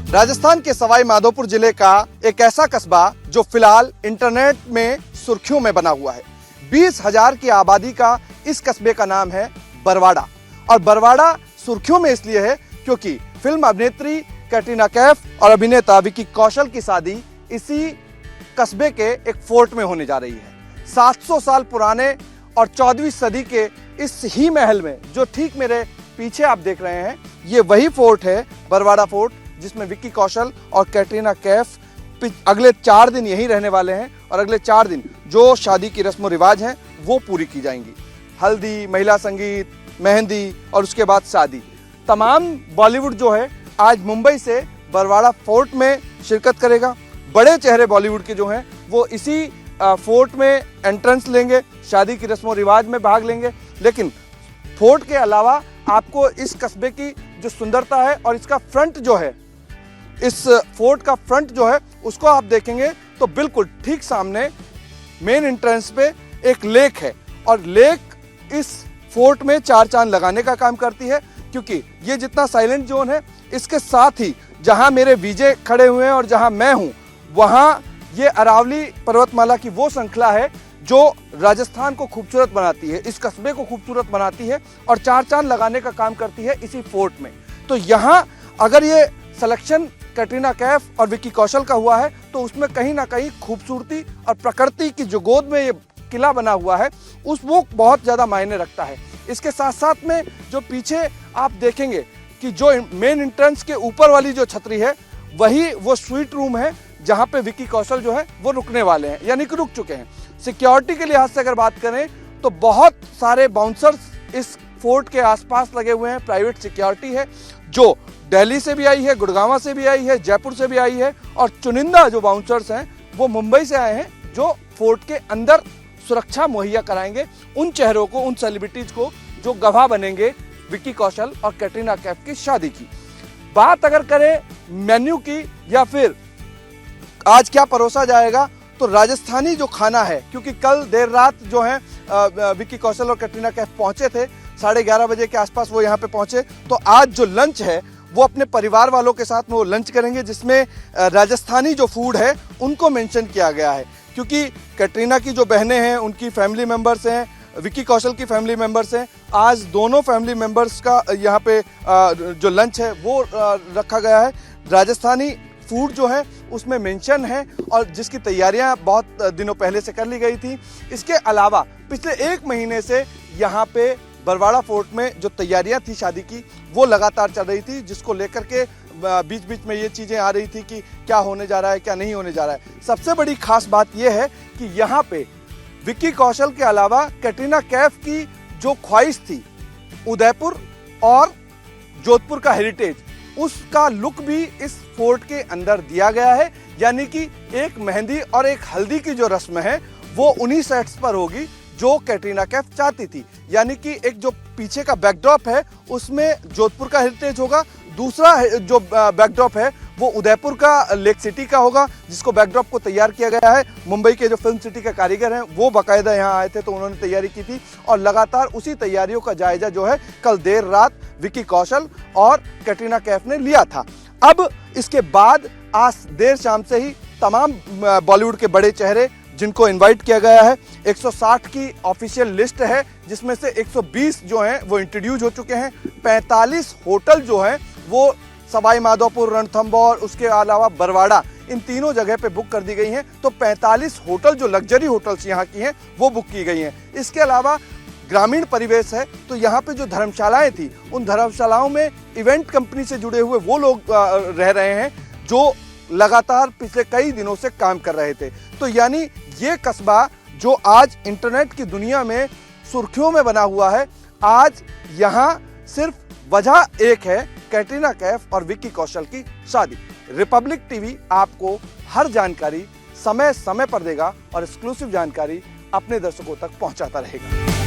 राजस्थान के सवाई माधोपुर जिले का एक ऐसा कस्बा जो फिलहाल इंटरनेट में सुर्खियों में बना हुआ है। 20,000 की आबादी का इस कस्बे का नाम है बरवाड़ा। और बरवाड़ा सुर्खियों में इसलिए है क्योंकि फिल्म अभिनेत्री कैटरीना कैफ और अभिनेता विकी कौशल की शादी इसी कस्बे के एक फोर्ट में होने जा रही है। 700 साल पुराने और 14वीं सदी के इस ही महल में, जो ठीक मेरे पीछे आप देख रहे हैं, ये वही फोर्ट है, बरवाड़ा फोर्ट, जिसमें विक्की कौशल और कैटरीना कैफ अगले 4 दिन यहीं रहने वाले हैं। और अगले 4 दिन जो शादी की रस्म रिवाज हैं वो पूरी की जाएंगी। हल्दी, महिला संगीत, मेहंदी और उसके बाद शादी। तमाम बॉलीवुड जो है आज मुंबई से बरवाड़ा फोर्ट में शिरकत करेगा। बड़े चेहरे बॉलीवुड के जो हैं वो इसी फोर्ट में एंट्रेंस लेंगे, शादी की रस्म रिवाज में भाग लेंगे। लेकिन फोर्ट के अलावा आपको इस कस्बे की जो सुंदरता है और इसका फ्रंट जो है, इस फोर्ट का फ्रंट जो है उसको आप देखेंगे तो बिल्कुल ठीक सामने मेन एंट्रेंस पे एक लेक है। और लेक इस फोर्ट में 4 चांद लगाने का काम करती है, क्योंकि ये जितना साइलेंट जोन है, इसके साथ ही जहां मेरे विजय खड़े हुए हैं और जहां मैं हूं, वहां ये अरावली पर्वतमाला की वो श्रृंखला है जो राजस्थान को खूबसूरत बनाती है, इस कस्बे को खूबसूरत बनाती है और 4 चांद लगाने का काम करती है इसी फोर्ट में। तो यहाँ अगर ये सिलेक्शन कैटरीना कैफ और विक्की कौशल का हुआ है तो उसमें कहीं ना कहीं खूबसूरती और प्रकृति की जो गोद में ये किला बना हुआ है वो बहुत ज़्यादा मायने रखता है। इसके साथ साथ में जो पीछे आप देखेंगे कि जो मेन एंट्रेंस के ऊपर वाली जो छतरी है वही वो स्वीट रूम है जहाँ पे विक्की कौशल जो है वो रुकने वाले हैं, यानी कि रुक चुके हैं। सिक्योरिटी के लिहाज से अगर बात करें तो बहुत सारे बाउंसर्स इस फोर्ट के आसपास लगे हुए हैं। प्राइवेट सिक्योरिटी है जो दिल्ली से भी आई है, गुड़गांव से भी आई है, जयपुर से भी आई है, और चुनिंदा जो बाउंसर्स हैं वो मुंबई से आए हैं जो फोर्ट के अंदर सुरक्षा मुहैया कराएंगे उन चेहरों को, उन सेलिब्रिटीज को जो गवाह बनेंगे विक्की कौशल और कैटरीना कैफ की शादी की। बात अगर करें मेन्यू की या फिर आज क्या परोसा जाएगा, तो राजस्थानी जो खाना है, क्योंकि कल देर रात जो है विक्की कौशल और कैटरीना कैफ पहुंचे थे, 11:30 बजे के आसपास वो यहाँ पे पहुंचे। तो आज जो लंच है वो अपने परिवार वालों के साथ में वो लंच करेंगे, जिसमें राजस्थानी जो फूड है उनको मेंशन किया गया है। क्योंकि कैटरीना की जो बहनें हैं उनकी फैमिली मेम्बर्स हैं, विक्की कौशल की फैमिली मेम्बर्स हैं। आज दोनों फैमिली मेम्बर्स का यहाँ पे जो लंच है वो रखा गया है। राजस्थानी फूड जो है उसमें मेंशन है और जिसकी तैयारियां बहुत दिनों पहले से कर ली गई थी। इसके अलावा पिछले 1 महीने से यहाँ पे बरवाड़ा फोर्ट में जो तैयारियां थी शादी की वो लगातार चल रही थी, जिसको लेकर के बीच बीच में ये चीज़ें आ रही थी कि क्या होने जा रहा है, क्या नहीं होने जा रहा है। सबसे बड़ी खास बात यह है कि यहाँ पे विक्की कौशल के अलावा कैटरीना कैफ की जो ख्वाहिश थी उदयपुर और जोधपुर का हेरिटेज, उसका लुक भी इस फोर्ट के अंदर दिया गया है। यानी कि एक मेहंदी और एक हल्दी की जो रस्म है वो उन्हीं सेट्स पर होगी जो कैटरीना कैफ चाहती थी। यानी कि एक जो पीछे का बैकड्रॉप है उसमें जोधपुर का हेरिटेज होगा, दूसरा जो बैकड्रॉप है वो उदयपुर का लेक सिटी का होगा, जिसको बैकड्रॉप को तैयार किया गया है। मुंबई के जो फिल्म सिटी के कारीगर हैं वो बाकायदा यहाँ आए थे तो उन्होंने तैयारी की थी, और लगातार उसी तैयारियों का जायजा जो है कल देर रात विक्की कौशल और कैटरीना कैफ ने लिया था। अब इसके बाद आज देर शाम से ही तमाम बॉलीवुड के बड़े चेहरे जिनको इनवाइट किया गया है, 160 की ऑफिशियल लिस्ट है, जिसमें से 120 जो हैं वो इंट्रोड्यूस हो चुके हैं। 45 होटल जो हैं वो सवाई माधोपुर, रणथंभौर, उसके अलावा बरवाड़ा, इन तीनों जगह पे बुक कर दी गई हैं। तो 45 होटल जो लग्जरी होटल्स यहाँ की हैं वो बुक की गई हैं। इसके अलावा ग्रामीण परिवेश है तो यहाँ पे जो धर्मशालाएं थी उन धर्मशालाओं में इवेंट कंपनी से जुड़े हुए वो लोग रह रहे हैं जो लगातार पिछले कई दिनों से काम कर रहे थे। तो यानी ये कस्बा जो आज इंटरनेट की दुनिया में सुर्खियों में बना हुआ है, आज यहाँ सिर्फ वजह एक है, कैटरीना कैफ और विक्की कौशल की शादी। रिपब्लिक टीवी आपको हर जानकारी समय समय पर देगा और एक्सक्लूसिव जानकारी अपने दर्शकों तक पहुंचाता रहेगा।